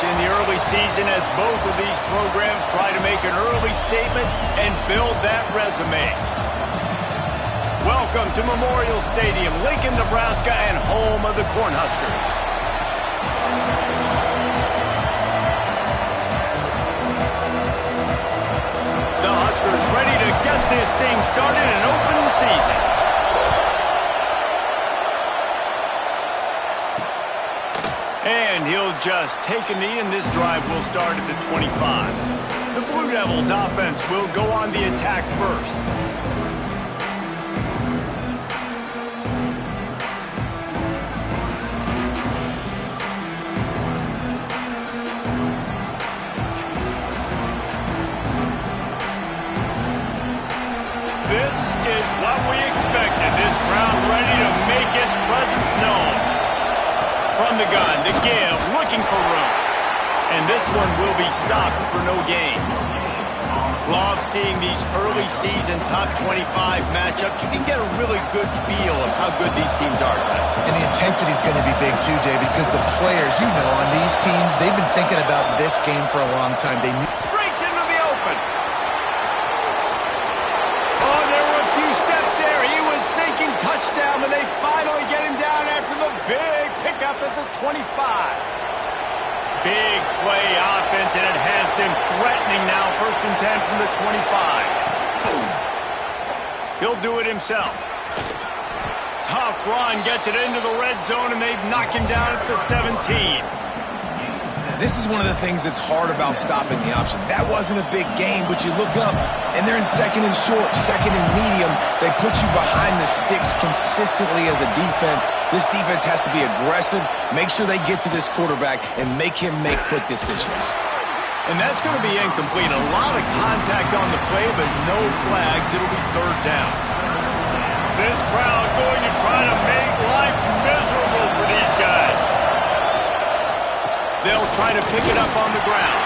in the early season as both of these programs try to make an early statement and build that resume. Welcome to Memorial Stadium, Lincoln, Nebraska, and home of the Cornhuskers. The Huskers ready to get this thing started and open the season. And he'll just take a knee, and this drive will start at the 25. The Blue Devils offense will go on the attack first. This is what we expected. This crowd ready to make its presence known. From the gun, to give, looking for room. And this one will be stopped for no gain. Love seeing these early season top 25 matchups. You can get a really good feel of how good these teams are, guys. And the intensity is going to be big too, David, because the players, you know, on these teams, they've been thinking about this game for a long time. They knew. Breaks into the open. Oh, there were a few steps there. He was thinking touchdown, but they finally get him down after the big pickup at the 25. Big play offense, and it has them threatening now. 1st and 10 from the 25. Boom. He'll do it himself. Tough run, gets it into the red zone, and they knock him down at the 17. This is one of the things that's hard about stopping the option. That wasn't a big gain, but you look up, and they're in 2nd and short, 2nd and medium. They put you behind the sticks consistently as a defense. This defense has to be aggressive, make sure they get to this quarterback, and make him make quick decisions. And that's going to be incomplete. A lot of contact on the play, but no flags. It'll be 3rd down. This crowd going to try to make life miserable for these guys. They'll try to pick it up on the ground.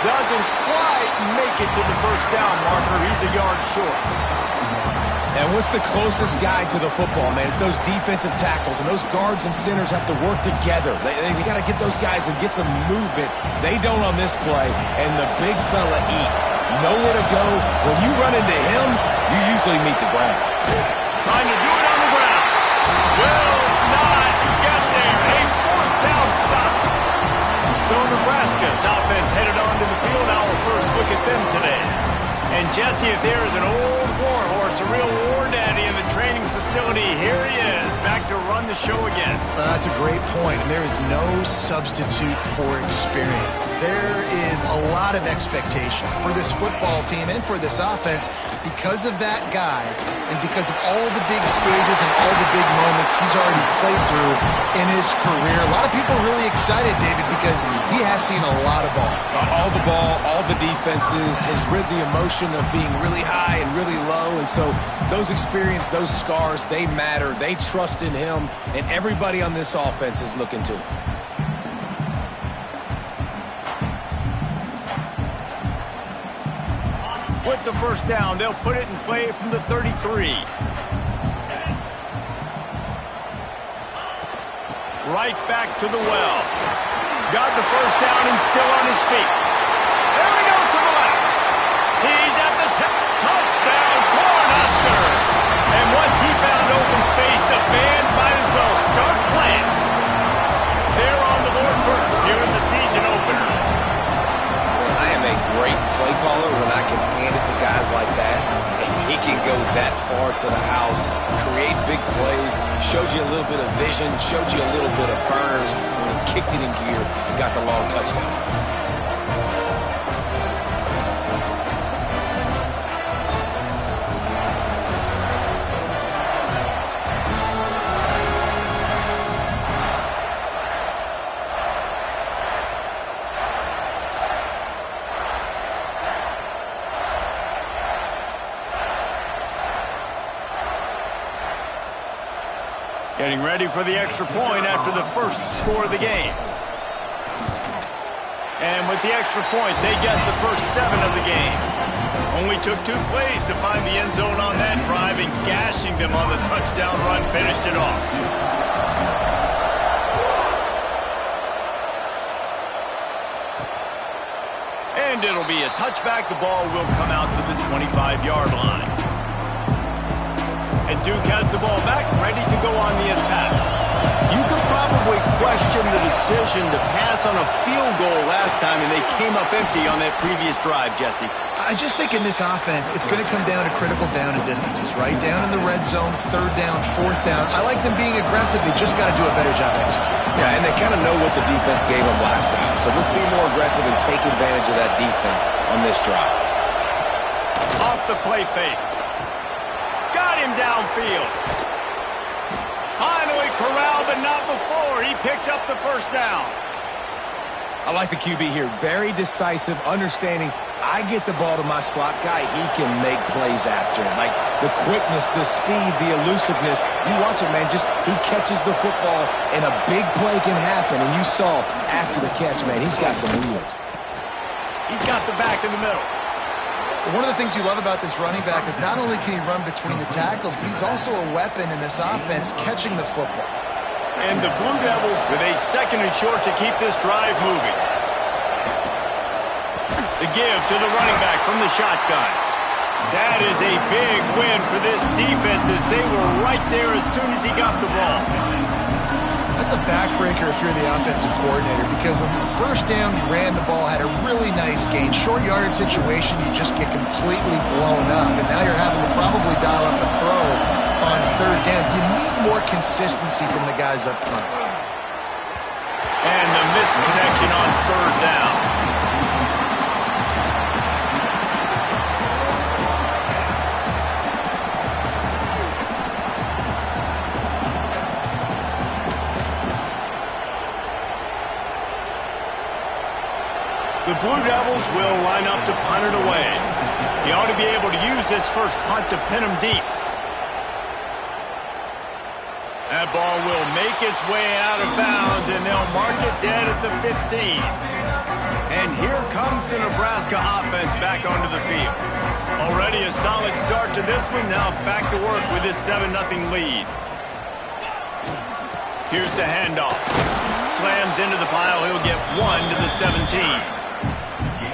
Doesn't quite make it to the 1st down marker. He's a yard short. And what's the closest guy to the football, man? It's those defensive tackles, and those guards and centers have to work together. They got to get those guys and get some movement. They don't on this play, and the big fella eats. Nowhere to go. When you run into him, you usually meet the ground. Trying to do it on the ground. Will not get there. A 4th down stop. So Nebraska's offense headed onto the field. Our first look at them today. And Jesse, if there's an old war horse, a real war daddy in the training facility, here he is, back to run the show again. That's a great point, and there is no substitute for experience. There is a lot of expectation for this football team and for this offense because of that guy and because of all the big stages and all the big moments he's already played through in his career. A lot of people are really excited, David, because he has seen a lot of ball. All the ball, all the defenses, has rid the emotion of being really high and really low, and so those experience, those scars, they matter. They trust in him, and everybody on this offense is looking to him. With the 1st down, they'll put it in play from the 33. Right back to the well. Got the 1st down and still on his feet. There he goes to the left. He's at the touchdown, Cornhuskers. And once he found open space, the band might as well start playing. They're on the board first here in the season opener. I am a great play caller when I can hand it to guys like that. And he can go that far to the house, create big plays, showed you a little bit of vision, showed you a little bit of burners when he kicked it in gear and got the long touchdown. Getting ready for the extra point after the first score of the game. And with the extra point, they get the first 7 of the game. Only took 2 plays to find the end zone on that drive, and gashing them on the touchdown run finished it off. And it'll be a touchback. The ball will come out to the 25-yard line. And Duke has the ball back, ready to go on the attack. You could probably question the decision to pass on a field goal last time, and they came up empty on that previous drive, Jesse. I just think in this offense, it's going to come down to critical down and distances, right? Down in the red zone, third down, fourth down. I like them being aggressive. They just got to do a better job executing. Yeah, and they kind of know what the defense gave them last time. So let's be more aggressive and take advantage of that defense on this drive. Off the play fake. Got him downfield. Finally corralled, but not before. He picked up the first down. I like the QB here. Very decisive, understanding I get the ball to my slot guy, he can make plays after him. Like the quickness, the speed, the elusiveness. You watch it, man. Just he catches the football, and a big play can happen. And you saw after the catch, man, he's got some wheels. He's got the back in the middle. One of the things you love about this running back is not only can he run between the tackles, but he's also a weapon in this offense catching the football. And the Blue Devils with a second and short to keep this drive moving. The give to the running back from the shotgun. That is a big win for this defense as they were right there as soon as he got the ball. That's a backbreaker if you're the offensive coordinator, because on the first down, you ran the ball, had a really nice gain. Short yardage situation, you just get completely blown up, and now you're having to probably dial up a throw on third down. You need more consistency from the guys up front. And the misconnection on third down. The Blue Devils will line up to punt it away. He ought to be able to use this first punt to pin him deep. That ball will make its way out of bounds, and they'll mark it dead at the 15. And here comes the Nebraska offense back onto the field. Already a solid start to this one. Now back to work with this 7-0 lead. Here's the handoff. Slams into the pile. He'll get 1 to the 17.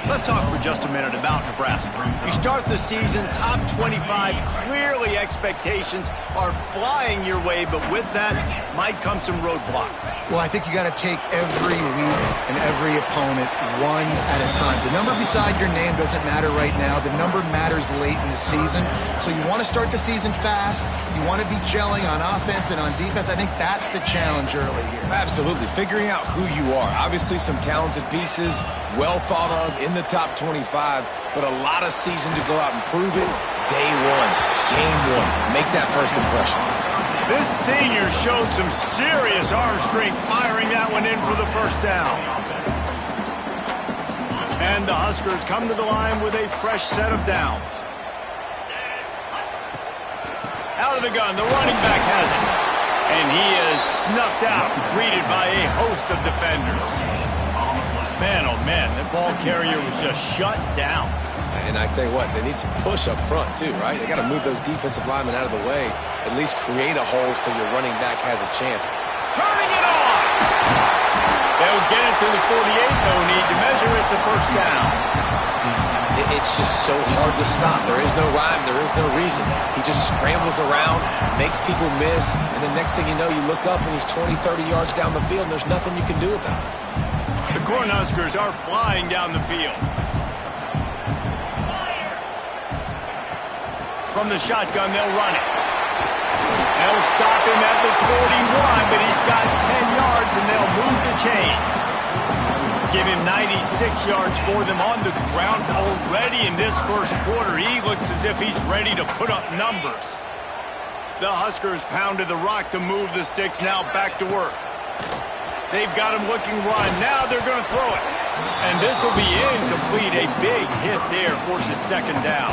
Let's talk for just a minute about Nebraska. You start the season top 25. Clearly expectations are flying your way, but with that might come some roadblocks. Well, I think you got to take every week and every opponent one at a time. The number beside your name doesn't matter right now. The number matters late in the season. So you want to start the season fast. You want to be gelling on offense and on defense. I think that's the challenge early here. Absolutely. Figuring out who you are. Obviously some talented pieces, well thought of in the top 25, but a lot of season to go out and prove it. Day one, game one. Make that first impression. This senior showed some serious arm strength firing that one in for the first down. And the Huskers come to the line with a fresh set of downs. Out of the gun, the running back has it. And he is snuffed out, greeted by a host of defenders. Man, oh man, that ball carrier was just shut down. And I tell you what, they need some push up front too, right? They got to move those defensive linemen out of the way, at least create a hole so your running back has a chance. Turning it on! They'll get it to the 48, no need to measure, it's a first down. It's just so hard to stop. There is no rhyme, there is no reason. He just scrambles around, makes people miss, and the next thing you know, you look up and he's 20, 30 yards down the field, and there's nothing you can do about it. The Cornhuskers are flying down the field. From the shotgun, they'll run it. They'll stop him at the 41, but he's got 10 yards, and they'll move the chains. Give him 96 yards for them on the ground already in this first quarter. He looks as if he's ready to put up numbers. The Huskers pounded the rock to move the sticks, now back to work. They've got him looking run. Now they're going to throw it. And this will be incomplete. A big hit there forces second down.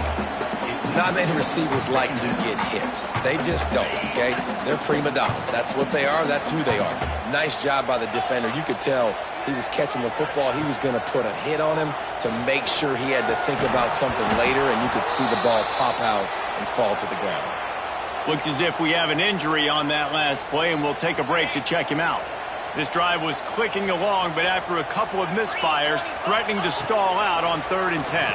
Not many receivers like to get hit. They just don't, okay? They're prima donnas. That's what they are. That's who they are. Nice job by the defender. You could tell he was catching the football. He was going to put a hit on him to make sure he had to think about something later, and you could see the ball pop out and fall to the ground. Looks as if we have an injury on that last play, and we'll take a break to check him out. This drive was clicking along, but after a couple of misfires, threatening to stall out on 3rd and 10.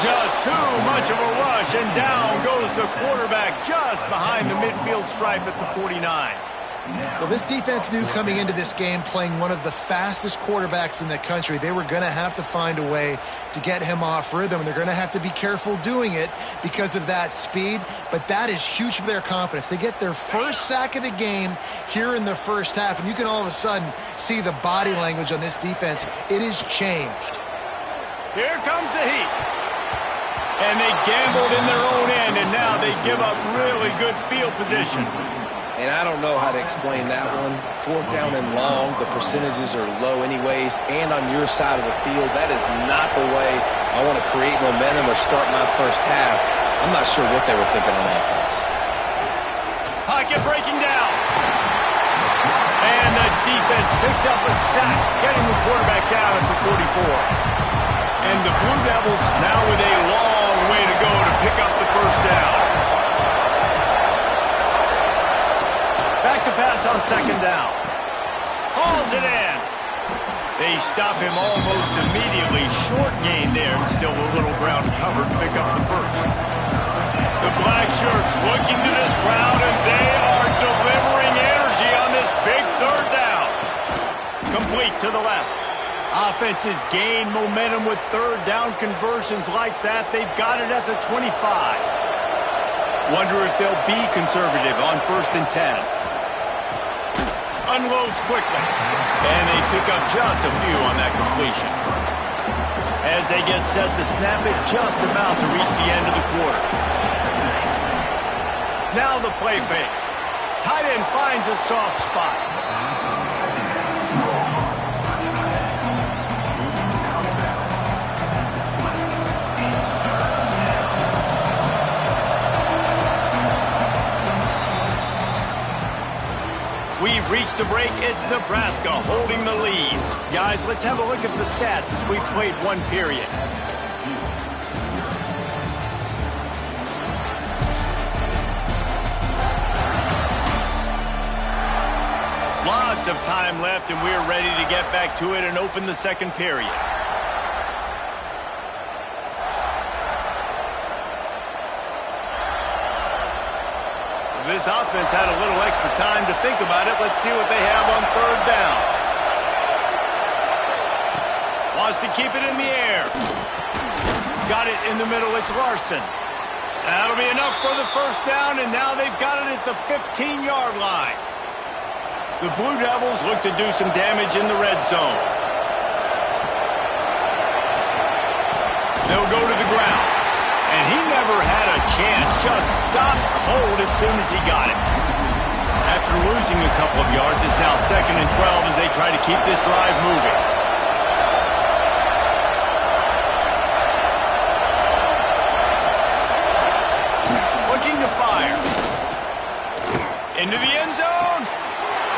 Just too much of a rush, and down goes the quarterback just behind the midfield stripe at the 49. Well, this defense knew coming into this game, playing one of the fastest quarterbacks in the country, they were going to have to find a way to get him off rhythm, and they're going to have to be careful doing it because of that speed, but that is huge for their confidence. They get their first sack of the game here in the first half, and you can all of a sudden see the body language on this defense. It is changed. Here comes the heat. And they gambled in their own end, and now they give up really good field position. And I don't know how to explain that one. 4th down and long, the percentages are low anyways, and on your side of the field, that is not the way I want to create momentum or start my first half. I'm not sure what they were thinking on offense. Pocket breaking down. And the defense picks up a sack, getting the quarterback down at the 44. And the Blue Devils now with a long way to go to pick up the first down. Back to pass on 2nd down. Hauls it in. They stop him almost immediately. Short gain there, and still a little ground covered to pick up the first. The Black Shirts looking to this crowd, and they are delivering energy on this big 3rd down. Complete to the left. Offenses gain momentum with 3rd down conversions like that. They've got it at the 25. Wonder if they'll be conservative on 1st and 10. Unloads quickly. And they pick up just a few on that completion. As they get set to snap it, just about to reach the end of the quarter. Now the play fake. Tight end finds a soft spot. We've reached the break. It's Nebraska holding the lead. Guys, let's have a look at the stats as we've played one period. Lots of time left, and we're ready to get back to it and open the 2nd period. This offense had a little extra time to think about it. Let's see what they have on 3rd down. Wants to keep it in the air. Got it in the middle. It's Larson. That'll be enough for the first down, and now they've got it at the 15-yard line. The Blue Devils look to do some damage in the red zone. They'll go to the ground. And he never had a chance, just stopped cold as soon as he got it. After losing a couple of yards, it's now 2nd and 12 as they try to keep this drive moving. Looking to fire. Into the end zone.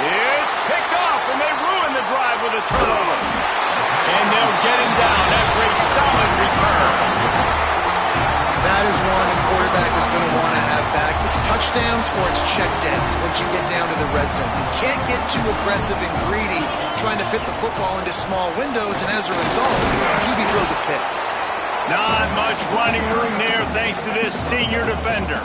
It's picked off, and they ruin the drive with a turnover. And they'll get him down after a solid return. That is one the quarterback is going to want to have back. It's touchdowns or it's checkdowns once you get down to the red zone. You can't get too aggressive and greedy trying to fit the football into small windows, and as a result, QB throws a pick. Not much running room there thanks to this senior defender.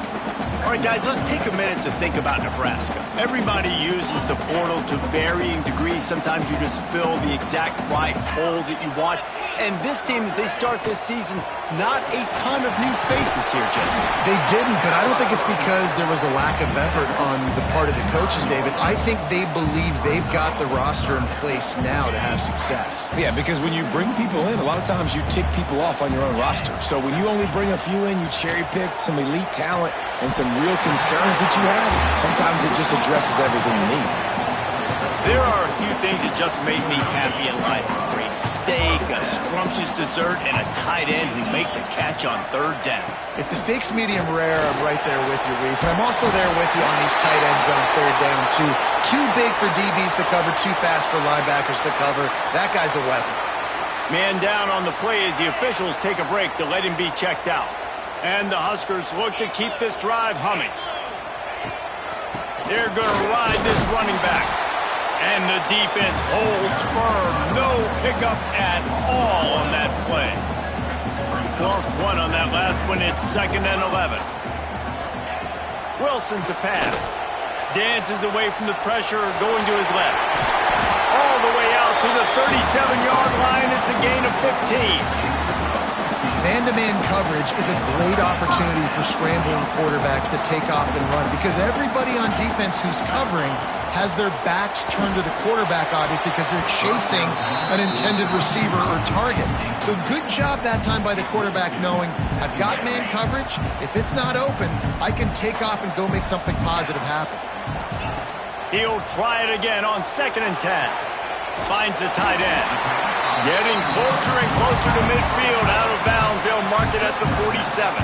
All right, guys, let's take a minute to think about Nebraska. Everybody uses the portal to varying degrees. Sometimes you just fill the exact right hole that you want. And this team, as they start this season, not a ton of new faces here, Jesse. They didn't, but I don't think it's because there was a lack of effort on the part of the coaches, David. I think they believe they've got the roster in place now to have success. Yeah, because when you bring people in, a lot of times you tick people off on your own roster. So when you only bring a few in, you cherry-pick some elite talent and some real concerns that you have, sometimes it just addresses everything you need. There are a few things that just made me happy in life. A great steak, a scrumptious dessert, and a tight end who makes a catch on 3rd down. If the steak's medium rare, I'm right there with you, Reese. And I'm also there with you on these tight ends on 3rd down, too. Too big for DBs to cover, too fast for linebackers to cover. That guy's a weapon. Man down on the play as the officials take a break to let him be checked out. And the Huskers look to keep this drive humming. They're going to ride this running back. And the defense holds firm. No pickup at all on that play. Lost one on that last one. It's 2nd and 11. Wilson to pass. Dances away from the pressure, going to his left. All the way out to the 37-yard line. It's a gain of 15. Man-to-man coverage is a great opportunity for scrambling quarterbacks to take off and run because everybody on defense who's covering has their backs turned to the quarterback, obviously, because they're chasing an intended receiver or target. So good job that time by the quarterback knowing I've got man coverage. If it's not open, I can take off and go make something positive happen. He'll try it again on 2nd and 10. Finds the tight end. Getting closer and closer to midfield, out of bounds. They'll mark it at the 47.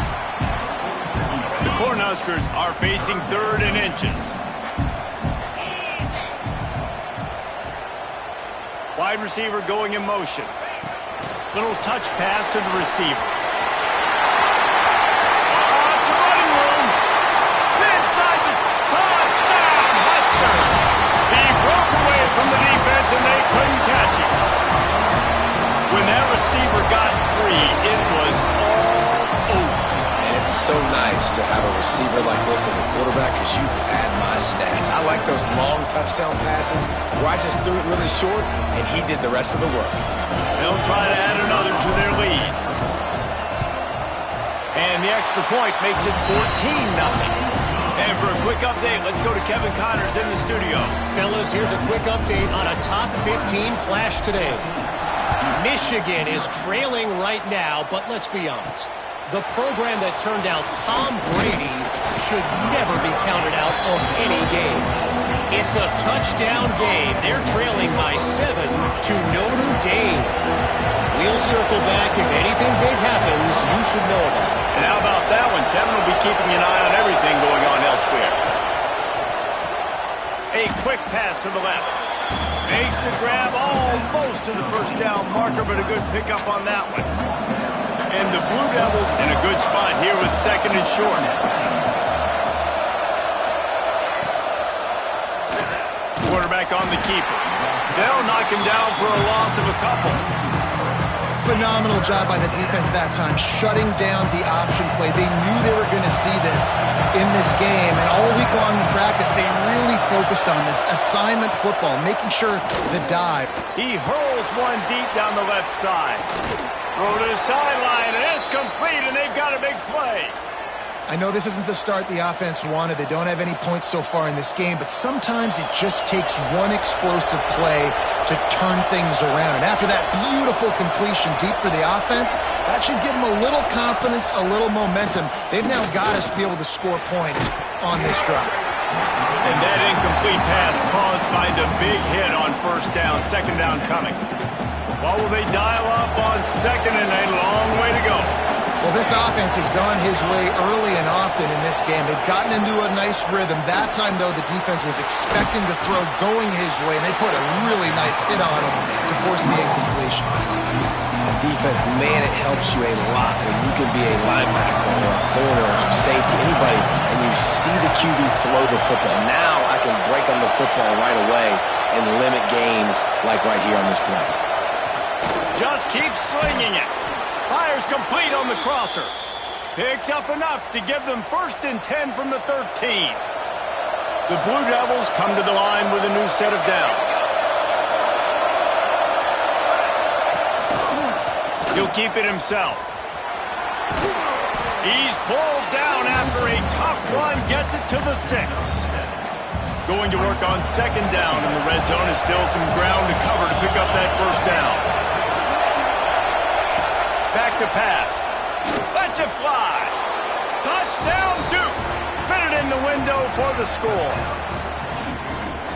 The Cornhuskers are facing 3rd and inches. Wide receiver going in motion. Little touch pass to the receiver. It's a running room. Inside the touchdown, Husker. He broke away from the defense and they couldn't catch him. When that receiver got free, it was all over. And it's so nice to have a receiver like this as a quarterback because you add my stats. I like those long touchdown passes where I just threw it really short and he did the rest of the work. They'll try to add another to their lead. And the extra point makes it 14-0. And for a quick update, let's go to Kevin Connors in the studio. Fellas, here's a quick update on a top 15 clash today. Michigan is trailing right now, but let's be honest. The program that turned out Tom Brady should never be counted out of any game. It's a touchdown game. They're trailing by 7 to Notre Dame. We'll circle back. If anything big happens, you should know about it. And how about that one? Kevin will be keeping an eye on everything going on elsewhere. A quick pass to the left. Makes the grab almost to the first down marker, but a good pickup on that one. And the Blue Devils in a good spot here with 2nd and short. Quarterback on the keeper. They'll knock him down for a loss of a couple. Phenomenal job by the defense that time, shutting down the option play. They knew they were going to see this in this game, and all week long in practice, they really focused on this assignment football, making sure the dive. He hurls one deep down the left side. Throw to the sideline, and it's complete, and they've got a big play. I know this isn't the start the offense wanted. They don't have any points so far in this game, but sometimes it just takes one explosive play to turn things around. And after that beautiful completion deep for the offense, that should give them a little confidence, a little momentum. They've now got us to be able to score points on this drive. And that incomplete pass caused by the big hit on 1st down, 2nd down coming. What will they dial up on 2nd and a long way to go? Well, this offense has gone his way early and often in this game. They've gotten into a nice rhythm. That time, though, the defense was expecting the throw going his way, and they put a really nice hit on him to force the incompletion. Defense, man, it helps you a lot when you can be a linebacker or a corner or safety, anybody, and you see the QB throw the football. Now I can break on the football right away and limit gains like right here on this play. Just keep slinging it. Fires complete on the crosser. Picks up enough to give them 1st and 10 from the 13. The Blue Devils come to the line with a new set of downs. He'll keep it himself. He's pulled down after a tough run, gets it to the 6. Going to work on 2nd down in the red zone. Is still some ground to cover to pick up that 1st down. Back to pass. Lets it fly. Touchdown, Duke. Fitted in the window for the score.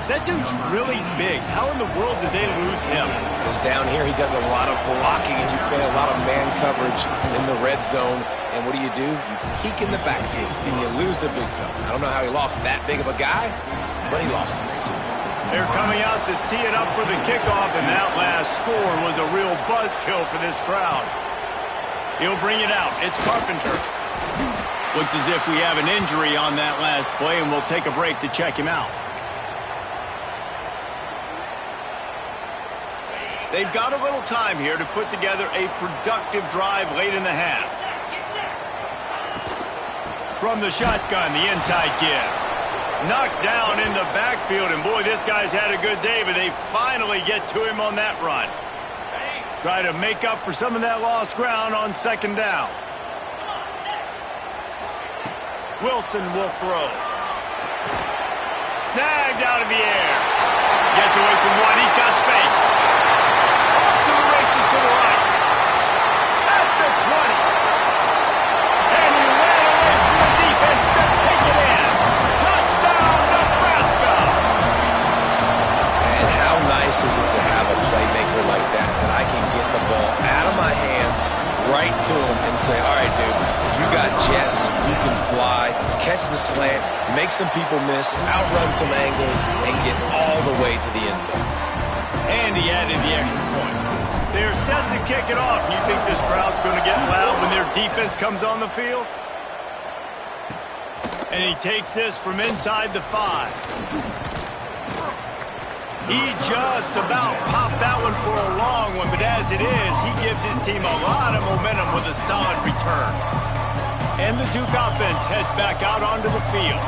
That dude's really big. How in the world did they lose him? Because down here he does a lot of blocking and you play a lot of man coverage in the red zone. And what do? You peek in the backfield and you lose the big fella. I don't know how he lost that big of a guy, but he lost him. They're coming out to tee it up for the kickoff, and that last score was a real buzzkill for this crowd. He'll bring it out. It's Carpenter. Looks as if we have an injury on that last play, and we'll take a break to check him out. They've got a little time here to put together a productive drive late in the half. From the shotgun, the inside give. Knocked down in the backfield, and boy, this guy's had a good day, but they finally get to him on that run. Try to make up for some of that lost ground on second down. Wilson will throw. Snagged out of the air. Gets away from one. He's got space. Off to the races to the right. At the 20. And he ran away from the defense to take it in. Touchdown, Nebraska. And how nice is it to have a playmaker like that I can get the ball out of my hands, right to him, and say, all right, dude, you got jets, you can fly, catch the slant, make some people miss, outrun some angles, and get all the way to the end zone. And he added the extra point. They're set to kick it off. You think this crowd's going to get loud when their defense comes on the field? And he takes this from inside the 5. He just about popped that one for a long one, but as it is, he gives his team a lot of momentum with a solid return. And the Duke offense heads back out onto the field.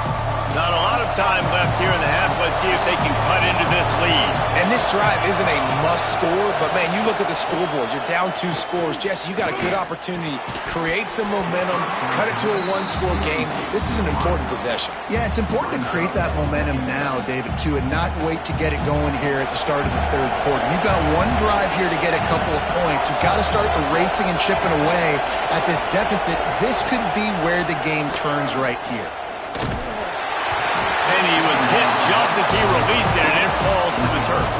Not a lot of time left here in the half. Let's see if they can cut into this lead. And this drive isn't a must score, but, man, you look at the scoreboard. You're down 2 scores. Jesse, you got a good opportunity. Create some momentum. Cut it to a 1-score game. This is an important possession. Yeah, it's important to create that momentum now, David, too, and not wait to get it going here at the start of the third quarter. You've got one drive here to get a couple of points. You've got to start erasing and chipping away at this deficit. This could be where the game turns right here. And he was hit just as he released it, and it falls to the turf.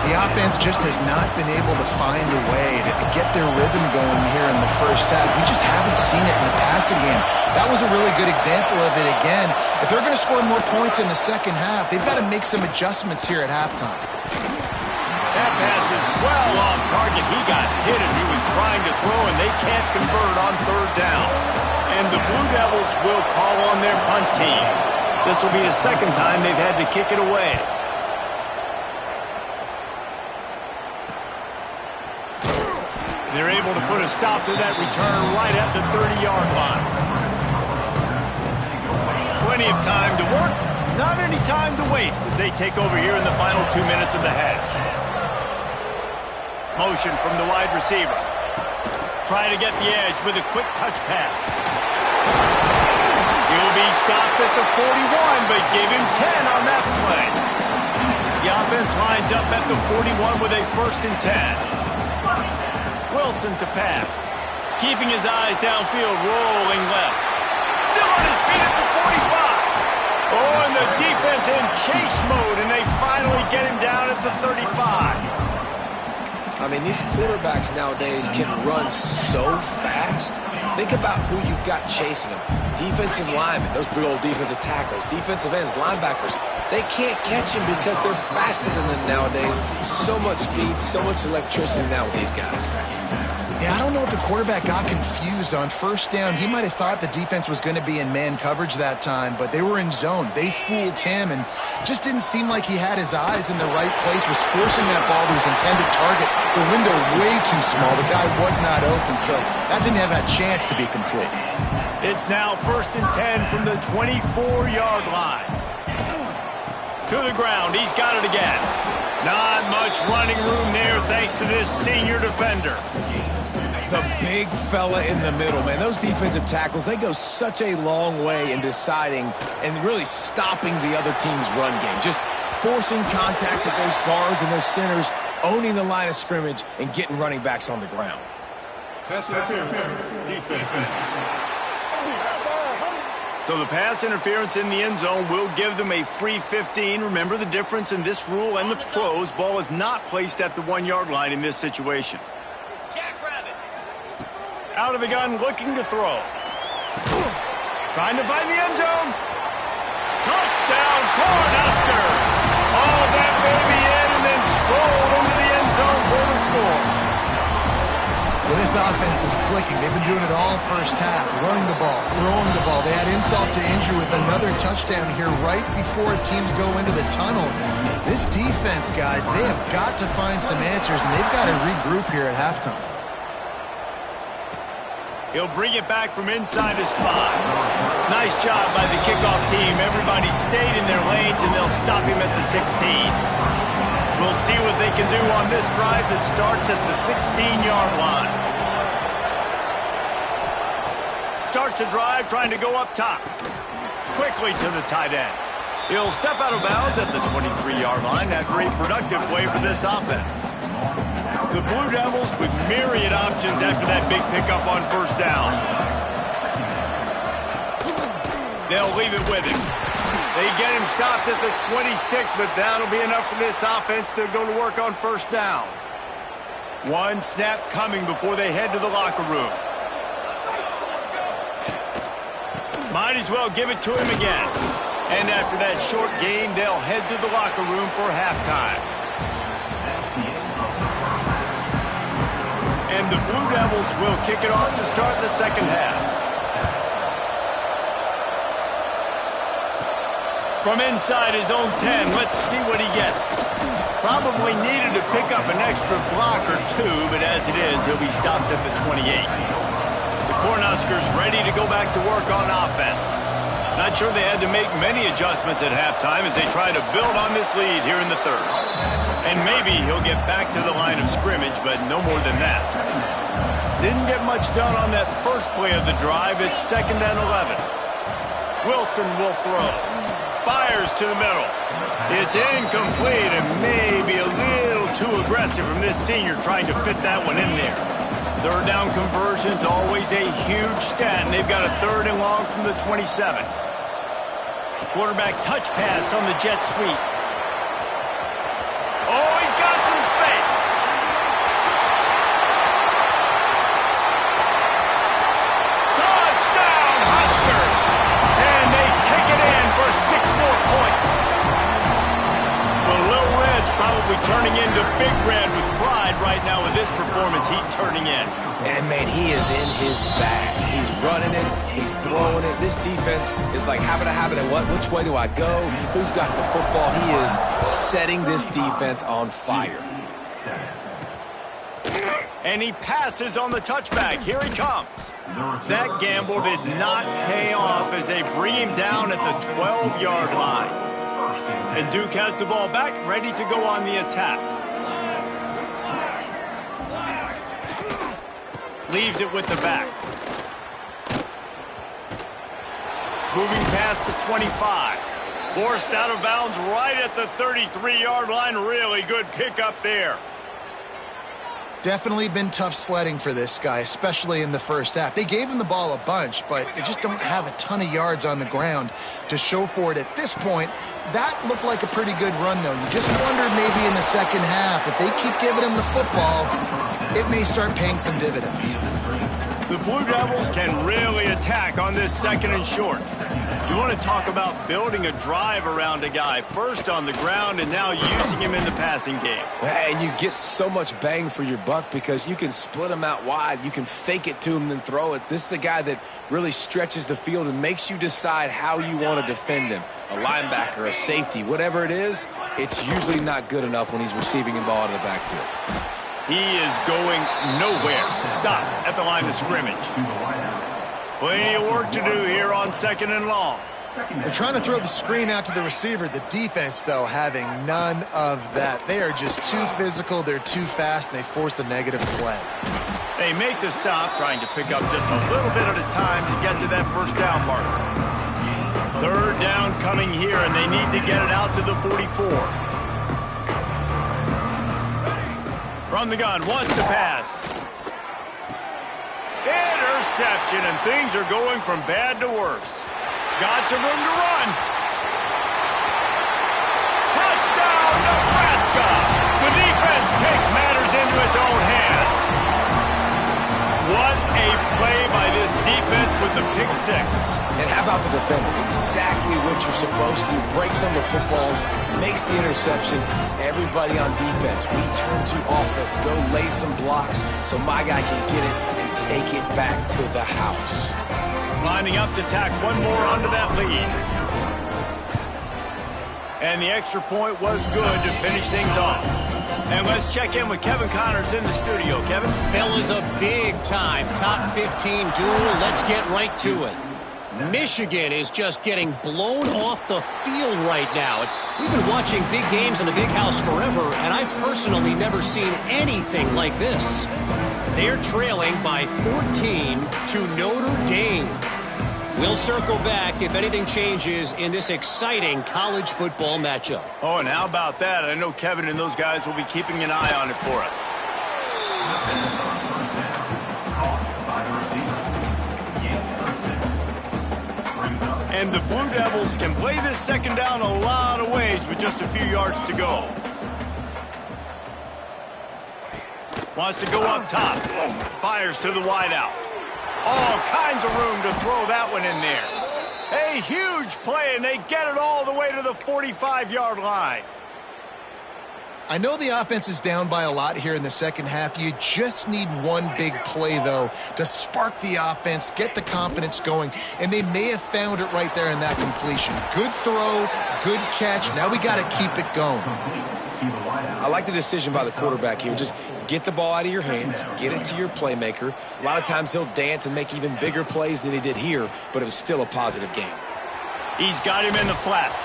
The offense just has not been able to find a way to get their rhythm going here in the first half. We just haven't seen it in the passing game. That was a really good example of it again. If they're going to score more points in the second half, they've got to make some adjustments here at halftime. That pass is well off target. He got hit as he was trying to throw, and they can't convert on third down. And the Blue Devils will call on their punt team. This will be the second time they've had to kick it away. They're able to put a stop to that return right at the 30-yard line. Plenty of time to work, not any time to waste as they take over here in the final 2 minutes of the half. Motion from the wide receiver. Trying to get the edge with a quick touch pass. He'll be stopped at the 41, but give him 10 on that play. The offense lines up at the 41 with a 1st and 10. Wilson to pass. Keeping his eyes downfield, rolling left. Still on his feet at the 45. Oh, and the defense in chase mode, and they finally get him down at the 35. I mean, these quarterbacks nowadays can run so fast. Think about who you've got chasing them. Defensive linemen, those big old defensive tackles, defensive ends, linebackers. They can't catch him because they're faster than them nowadays. So much speed, so much electricity now with these guys. Yeah, I don't know if the quarterback got confused on first down. He might have thought the defense was going to be in man coverage that time, but they were in zone. They fooled him and just didn't seem like he had his eyes in the right place, was forcing that ball to his intended target. The window way too small. The guy was not open, so that didn't have a chance to be complete. It's now 1st and 10 from the 24-yard line. To the ground. He's got it again. Not much running room there thanks to this senior defender. The big fella in the middle, man. Those defensive tackles, they go such a long way in deciding and really stopping the other team's run game. Just forcing contact with those guards and those centers, owning the line of scrimmage, and getting running backs on the ground. Pass interference. Defense. So the pass interference in the end zone will give them a free 15. Remember the difference in this rule and the pros. Ball is not placed at the 1-yard line in this situation. Out of the gun, looking to throw. Trying to find the end zone. Touchdown, Cornhuskers. Oh, that may be it, and then strolled into the end zone for the score. Well, this offense is clicking. They've been doing it all first half, running the ball, throwing the ball. They had insult to injury with another touchdown here right before teams go into the tunnel. This defense, guys, they have got to find some answers, and they've got to regroup here at halftime. He'll bring it back from inside his 5. Nice job by the kickoff team. Everybody stayed in their lanes, and they'll stop him at the 16. We'll see what they can do on this drive that starts at the 16-yard line. Starts a drive trying to go up top. Quickly to the tight end. He'll step out of bounds at the 23-yard line after a productive play for this offense. The Blue Devils with myriad options after that big pickup on first down. They'll leave it with him. They get him stopped at the 26, but that'll be enough for this offense to go to work on first down. One snap coming before they head to the locker room. Might as well give it to him again. And after that short game, they'll head to the locker room for halftime. And the Blue Devils will kick it off to start the second half. From inside his own 10, let's see what he gets. Probably needed to pick up an extra block or two, but as it is, he'll be stopped at the 28. The Cornhuskers ready to go back to work on offense. Not sure they had to make many adjustments at halftime as they try to build on this lead here in the third. And maybe he'll get back to the line of scrimmage, but no more than that. Didn't get much done on that first play of the drive. It's 2nd and 11. Wilson will throw. Fires to the middle. It's incomplete and maybe a little too aggressive from this senior trying to fit that one in there. Third down conversion's always a huge stat, and they've got a 3rd and long from the 27. Quarterback touch pass on the jet sweep. Oh, he's got some space. Touchdown, Husker! And they take it in for 6 more points. The Little Red's probably turning into Big Red with pride right now with this performance he's turning in. And, man, he is in his bag. He's running it. He's throwing it. This defense is like, habit, and what? Which way do I go? Who's got the football? He is setting this defense on fire. And he passes on the touchback. Here he comes. That gamble did not pay off as they bring him down at the 12-yard line. And Duke has the ball back, ready to go on the attack. Leaves it with the back. Moving past the 25. Forced out of bounds right at the 33-yard line. Really good pickup there. Definitely been tough sledding for this guy, especially in the first half. They gave him the ball a bunch, but they just don't have a ton of yards on the ground to show for it at this point. That looked like a pretty good run, though. You just wondered maybe in the second half, if they keep giving him the football, it may start paying some dividends. The Blue Devils can really attack on this 2nd and short. You want to talk about building a drive around a guy, first on the ground and now using him in the passing game. And you get so much bang for your buck because you can split him out wide. You can fake it to him, then throw it. This is the guy that really stretches the field and makes you decide how you want to defend him. A linebacker, a safety, whatever it is, it's usually not good enough when he's receiving the ball out of the backfield. He is going nowhere. Stop at the line of scrimmage. Plenty of work to do here on 2nd and long. They're trying to throw the screen out to the receiver. The defense, though, having none of that. They are just too physical, they're too fast, and they force a negative play. They make the stop, trying to pick up just a little bit at a time to get to that first down marker. 3rd down coming here, and they need to get it out to the 44. From the gun, wants to pass. Interception, and things are going from bad to worse. Got some room to run. Touchdown, Nebraska! The defense takes matters into its own hands. What a play by this defense with the pick six. And how about the defender? Exactly what you're supposed to. Breaks on the football, makes the interception. Everybody on defense, we turn to offense. Go lay some blocks so my guy can get it and take it back to the house. Lining up to tack one more onto that lead. And the extra point was good to finish things off. And let's check in with Kevin Connors in the studio. Kevin? Fellas, a big-time top 15 duel. Let's get right to it. Michigan is just getting blown off the field right now. We've been watching big games in the Big House forever, and I've personally never seen anything like this. They're trailing by 14 to Notre Dame. We'll circle back if anything changes in this exciting college football matchup. Oh, and how about that? I know Kevin and those guys will be keeping an eye on it for us. And the Blue Devils can play this second down a lot of ways with just a few yards to go. Wants to go up top. Fires to the wideout. All kinds of room to throw that one in there. A huge play, and they get it all the way to the 45-yard line. I know the offense is down by a lot here in the second half. You just need one big play, though, to spark the offense, get the confidence going, and they may have found it right there in that completion. Good throw, good catch. Now we got to keep it going. I like the decision by the quarterback here. Just get the ball out of your hands, get it to your playmaker. A lot of times he'll dance and make even bigger plays than he did here, but it was still a positive game. He's got him in the flat.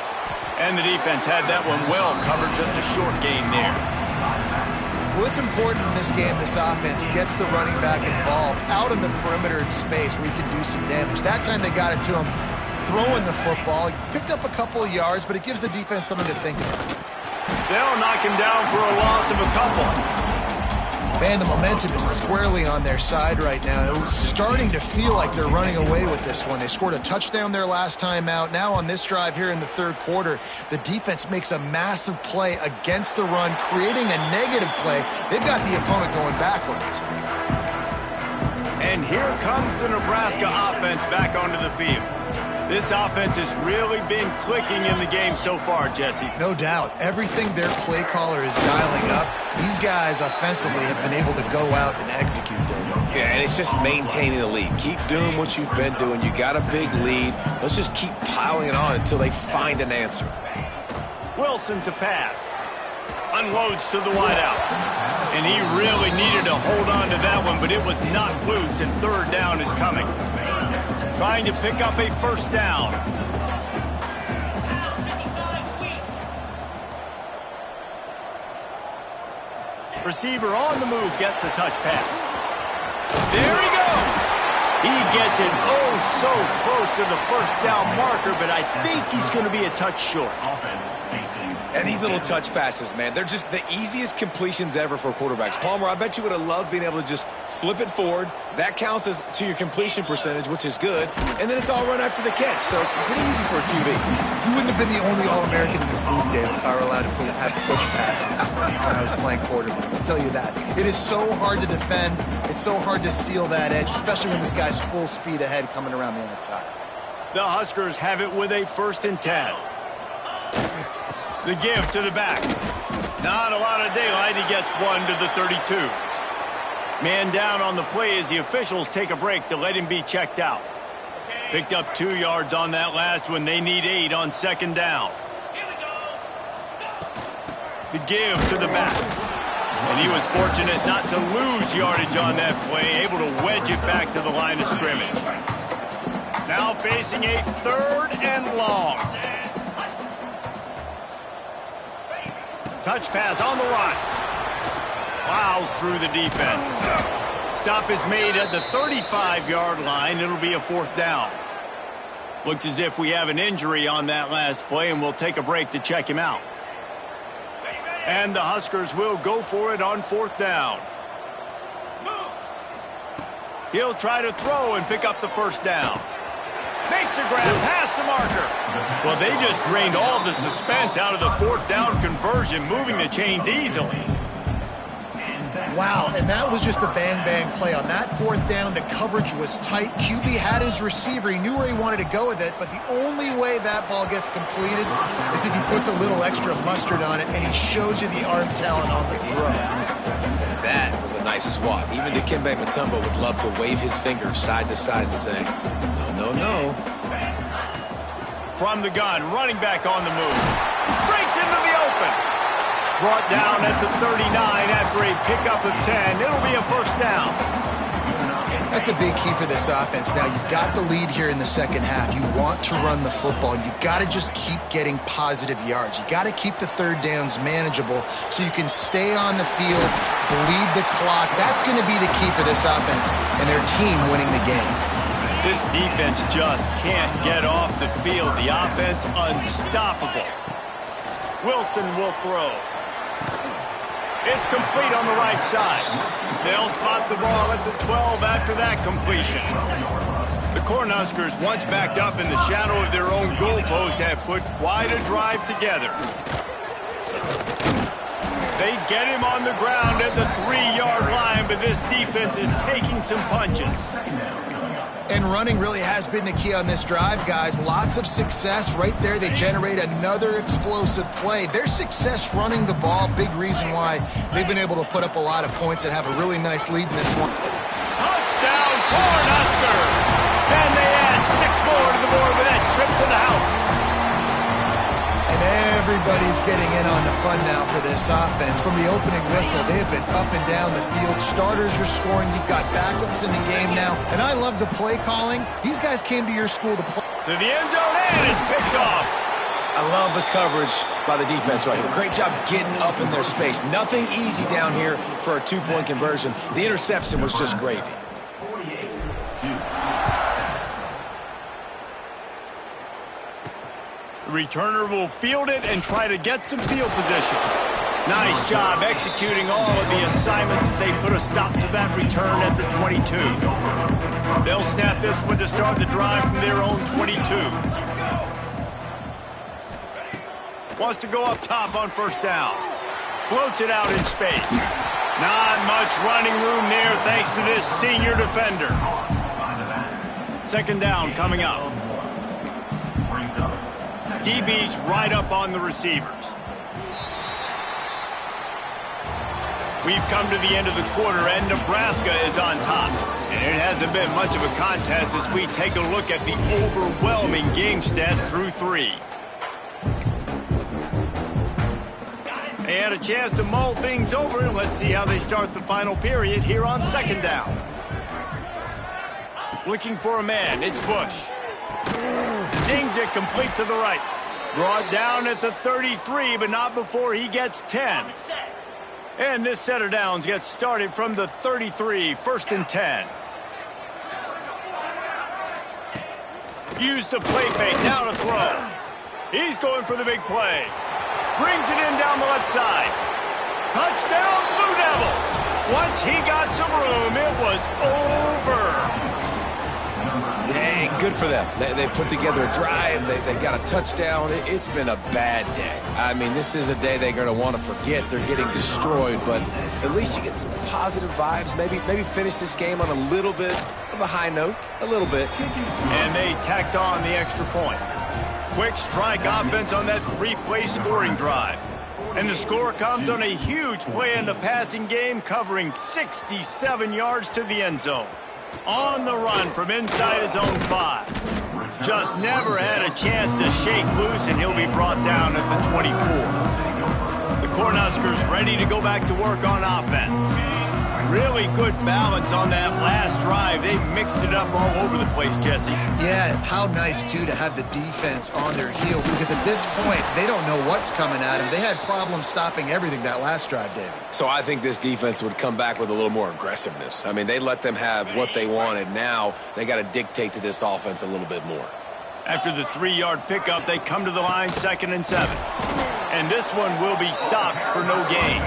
And the defense had that one well covered, just a short gain there. Well, it's important in this game this offense gets the running back involved out in the perimeter in space where he can do some damage. That time they got it to him throwing the football. He picked up a couple of yards, but it gives the defense something to think about. They'll knock him down for a loss of a couple. Man, the momentum is squarely on their side right now. It's starting to feel like they're running away with this one. They scored a touchdown their last time out. Now on this drive here in the third quarter, the defense makes a massive play against the run, creating a negative play. They've got the opponent going backwards. And here comes the Nebraska offense back onto the field. This offense has really been clicking in the game so far, Jesse. No doubt. Everything their play caller is dialing up, these guys offensively have been able to go out and execute them. Yeah, and it's just maintaining the lead. Keep doing what you've been doing. You got a big lead. Let's just keep piling it on until they find an answer. Wilson to pass. Unloads to the wideout. And he really needed to hold on to that one, but it was not loose, and third down is coming. Trying to pick up a first down. Receiver on the move gets the touch pass. There he goes. He gets it so close to the first down marker, but I think he's going to be a touch short. And these little touch passes, man, they're just the easiest completions ever for quarterbacks. Palmer, I bet you would have loved being able to just flip it forward. That counts as to your completion percentage, which is good. And then it's all run after the catch, so pretty easy for a QB. You wouldn't have been the only All-American in this booth, Dave, if I were allowed to have push passes when I was playing quarterback. I'll tell you that. It is so hard to defend. It's so hard to seal that edge, especially when this guy's full speed ahead coming around the outside. The Huskers have it with a 1st and 10. The give to the back. Not a lot of daylight. He gets one to the 32. Man down on the play as the officials take a break to let him be checked out. Picked up 2 yards on that last one. They need 8 on second down. The give to the back. And he was fortunate not to lose yardage on that play, able to wedge it back to the line of scrimmage. Now facing a 3rd and long. Touch pass on the run. Plows through the defense. Stop is made at the 35-yard line. It'll be a 4th down. Looks as if we have an injury on that last play, and we'll take a break to check him out. And the Huskers will go for it on 4th down. He'll try to throw and pick up the first down. Makes a grab past the marker. Well, they just drained all the suspense out of the 4th down conversion, moving the chains easily. Wow, and that was just a bang-bang play. On that fourth down, the coverage was tight. QB had his receiver. He knew where he wanted to go with it, but the only way that ball gets completed is if he puts a little extra mustard on it, and he showed you the arm talent on the throw. That was a nice swat. Even Dikembe Mutombo would love to wave his finger side to side and say, no, no, no. From the gun, running back on the move. Breaks into the open. Brought down at the 39 after a pickup of 10. It'll be a first down. That's a big key for this offense. Now, you've got the lead here in the second half. You want to run the football. You got to just keep getting positive yards. You got to keep the third downs manageable so you can stay on the field, bleed the clock. That's going to be the key for this offense and their team winning the game. This defense just can't get off the field. The offense unstoppable. Wilson will throw. It's complete on the right side. They'll spot the ball at the 12 after that completion. The Cornhuskers, once backed up in the shadow of their own goalpost, have put quite a drive together. They get him on the ground at the 3-yard line, but this defense is taking some punches. And running really has been the key on this drive, guys. Lots of success right there. They generate another explosive play. Their success running the ball, big reason why they've been able to put up a lot of points and have a really nice lead in this one. Touchdown, Cornhuskers! And they add 6 more to the board with that trip to the house. And everybody's getting in on the fun now for this offense. From the opening whistle, they have been up and down the field. Starters are scoring. You've got backups in the game now. And I love the play calling. These guys came to your school to play. To the end zone and is picked off. I love the coverage by the defense right here. Great job getting up in their space. Nothing easy down here for a 2-point conversion. The interception was just gravy. The returner will field it and try to get some field position. Nice job executing all of the assignments as they put a stop to that return at the 22. They'll snap this one to start the drive from their own 22. Wants to go up top on first down. Floats it out in space. Not much running room there thanks to this senior defender. Second down coming up. DB's right up on the receivers. We've come to the end of the quarter, and Nebraska is on top. And it hasn't been much of a contest as we take a look at the overwhelming game stats through 3. They had a chance to mull things over, and let's see how they start the final period here on second down. Looking for a man, it's Bush. Zings it complete to the right. Brought down at the 33, but not before he gets 10. And this set of downs gets started from the 33, first and 10. Use the play fake, now to throw. He's going for the big play. Brings it in down the left side. Touchdown, Blue Devils. Once he got some room, it was over. Hey, good for them. They put together a drive. They got a touchdown. It's been a bad day. I mean, this is a day they're going to want to forget. They're getting destroyed, but at least you get some positive vibes. Maybe finish this game on a little bit of a high note. A little bit. And they tacked on the extra point. Quick strike offense on that 3-play scoring drive. And the score comes on a huge play in the passing game, covering 67 yards to the end zone. On the run from inside his own 5. Just never had a chance to shake loose, and he'll be brought down at the 24. The Cornhuskers ready to go back to work on offense. Really good balance on that last drive. They mixed it up all over the place, Jesse. Yeah, how nice, too, to have the defense on their heels, because at this point, they don't know what's coming at them. They had problems stopping everything that last drive, David. So I think this defense would come back with a little more aggressiveness. I mean, they let them have what they wanted. Now they got to dictate to this offense a little bit more. After the 3-yard pickup, they come to the line, 2nd and 7. And this one will be stopped for no gain.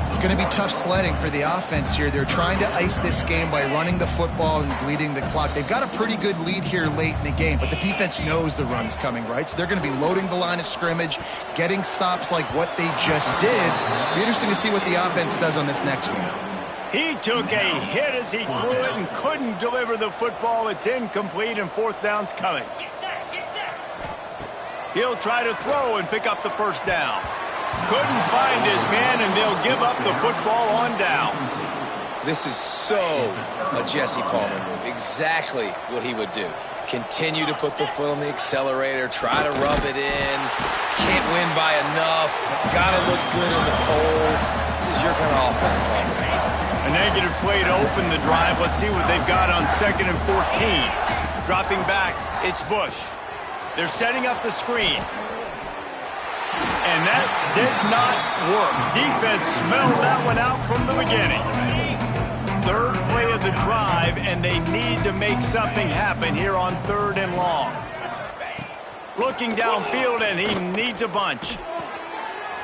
It's going to be tough sledding for the offense here. They're trying to ice this game by running the football and bleeding the clock. They've got a pretty good lead here late in the game, but the defense knows the run's coming, right? So they're going to be loading the line of scrimmage, getting stops like what they just did. It'll be interesting to see what the offense does on this next one. He took a hit as he threw it and couldn't deliver the football. It's incomplete and fourth down's coming. He'll try to throw and pick up the first down. Couldn't find his man, and they'll give up the football on downs. This is so a Jesse Palmer move. Exactly what he would do. Continue to put the foot on the accelerator, try to rub it in. Can't win by enough. Gotta look good in the polls. This is your kind of offense, Palmer. A negative play to open the drive. Let's see what they've got on 2nd and 14. Dropping back, it's Bush. They're setting up the screen. And that did not work. Defense smelled that one out from the beginning. Third play of the drive, and they need to make something happen here on 3rd and long. Looking downfield, and he needs a bunch.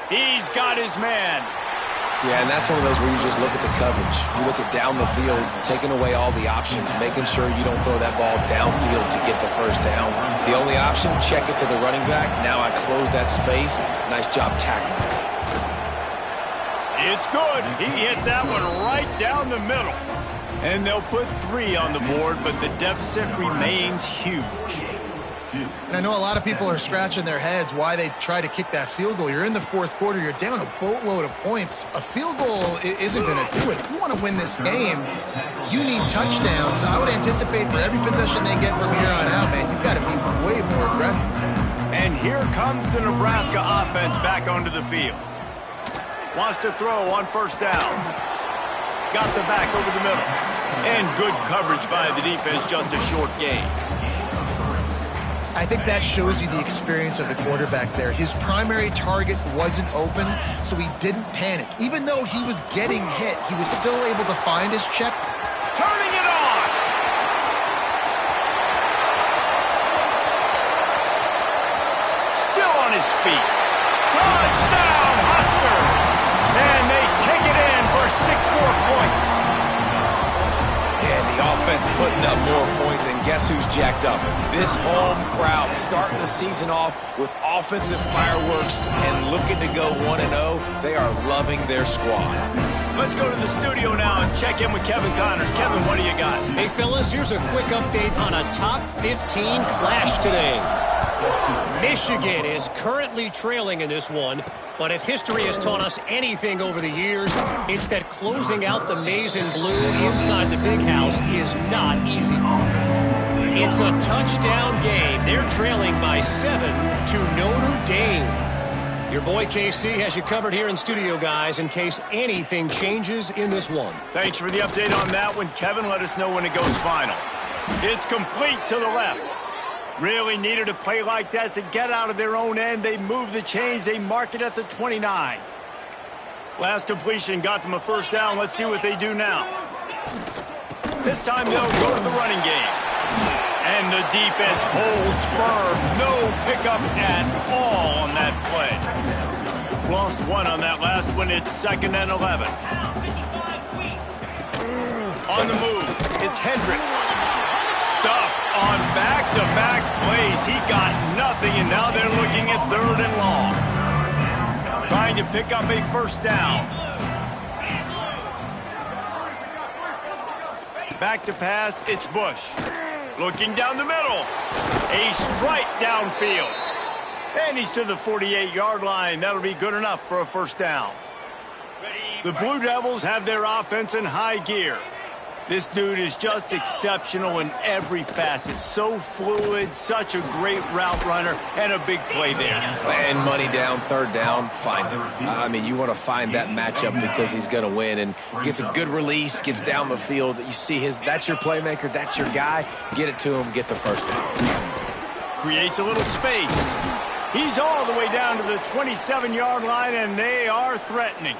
He's got his man. Yeah, and that's one of those where you just look at the coverage. You look at down the field, taking away all the options, making sure you don't throw that ball downfield to get the first down. The only option, check it to the running back. Now I close that space. Nice job tackling. It's good. He hit that one right down the middle. And they'll put 3 on the board, but the deficit remains huge. And I know a lot of people are scratching their heads why they try to kick that field goal. You're in the 4th quarter. You're down a boatload of points. A field goal isn't going to do it. If you want to win this game, you need touchdowns. I would anticipate for every possession they get from here on out, man, you've got to be way more aggressive. And here comes the Nebraska offense back onto the field. Wants to throw on 1st down. Got the back over the middle. And good coverage by the defense, just a short gain. I think that shows you the experience of the quarterback there. His primary target wasn't open, so he didn't panic. Even though he was getting hit, he was still able to find his check. Turning it on! Still on his feet. Touchdown, Husker! And they take it in for 6 more points. And the offense putting up more points, and guess who's jacked up? This home crowd starting the season off with offensive fireworks and looking to go 1-0. They are loving their squad. Let's go to the studio now and check in with Kevin Connors. Kevin, what do you got? Hey, fellas, here's a quick update on a top 15 clash today. Michigan is currently trailing in this one, but if history has taught us anything over the years, it's that closing out the maize and blue inside the big house is not easy. It's a touchdown game. They're trailing by 7 to Notre Dame. Your boy KC has you covered here in studio, guys, in case anything changes in this one. Thanks for the update on that one, Kevin. Let us know when it goes final. It's complete to the left. Really needed a play like that to get out of their own end. They move the chains. They mark it at the 29. Last completion got them a 1st down. Let's see what they do now. This time they'll go to the running game. And the defense holds firm. No pickup at all on that play. Lost 1 on that last one. It's 2nd and 11. On the move, it's Hendricks. Stuffed on back-to-back plays. He got nothing, and now they're looking at 3rd and long. Trying to pick up a 1st down. Back to pass, it's Bush. Looking down the middle. A strike downfield. And he's to the 48-yard line. That'll be good enough for a 1st down. The Blue Devils have their offense in high gear. This dude is just exceptional in every facet. So fluid, such a great route runner, and a big play there. And money down, 3rd down, find him. I mean, you want to find that matchup because he's going to win and gets a good release, gets down the field. You see that's your playmaker, that's your guy. Get it to him, get the 1st down. Creates a little space. He's all the way down to the 27-yard line, and they are threatening.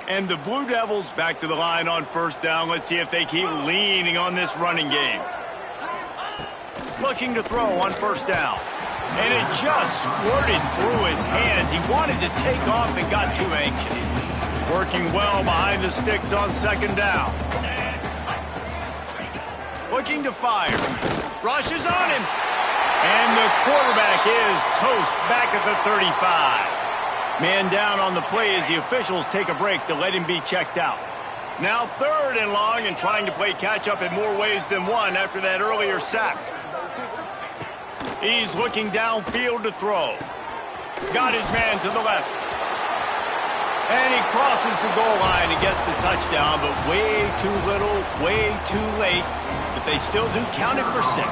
And the Blue Devils back to the line on 1st down. Let's see if they keep leaning on this running game. Looking to throw on 1st down. And it just squirted through his hands. He wanted to take off and got too anxious. Working well behind the sticks on second down. Looking to fire. Rushes on him. And the quarterback is toast back at the 35. Man down on the play as the officials take a break to let him be checked out. Now 3rd and long and trying to play catch-up in more ways than one after that earlier sack. He's looking downfield to throw. Got his man to the left. And he crosses the goal line and gets the touchdown, but way too little, way too late. But they still do count it for 6.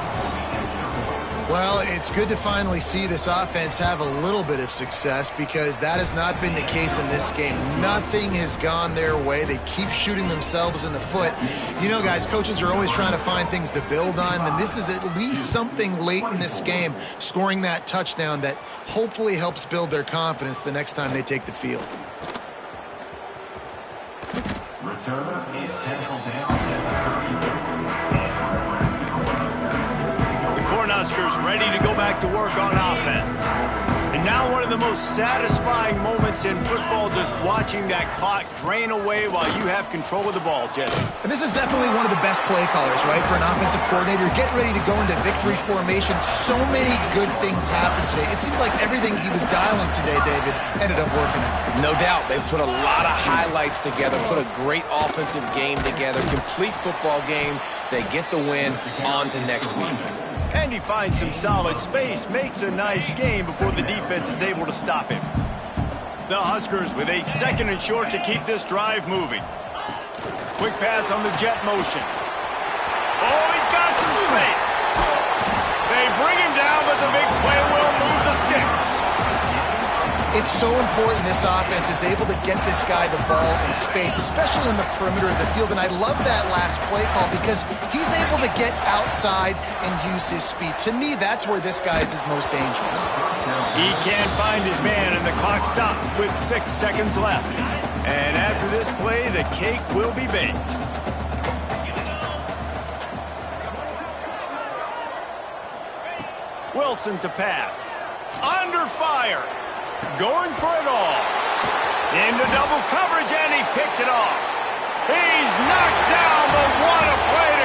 Well, it's good to finally see this offense have a little bit of success because that has not been the case in this game. Nothing has gone their way. They keep shooting themselves in the foot. You know, guys, coaches are always trying to find things to build on, and this is at least something late in this game, scoring that touchdown that hopefully helps build their confidence the next time they take the field. Returner is tackled down at the 30. Cornhuskers ready to go back to work on offense. And now one of the most satisfying moments in football, just watching that clock drain away while you have control of the ball, Jesse. And this is definitely one of the best play callers, right, for an offensive coordinator. Getting ready to go into victory formation. So many good things happened today. It seemed like everything he was dialing today, David, ended up working out. No doubt. They've put a lot of highlights together, put a great offensive game together, complete football game. They get the win. On to next week. And he finds some solid space, makes a nice game before the defense is able to stop him. The Huskers with a 2nd and short to keep this drive moving. Quick pass on the jet motion. Oh, he's got some space. They bring him down, but the big play will move the sticks. It's so important this offense is able to get this guy the ball in space, especially in the perimeter of the field. And I love that last play call because he's able to get outside and use his speed. To me, that's where this guy is his most dangerous. He can't find his man, and the clock stops with 6 seconds left. And after this play, the cake will be baked. Wilson to pass. Under fire. Going for it all. Into double coverage, and he picked it off. He's knocked down, but what a play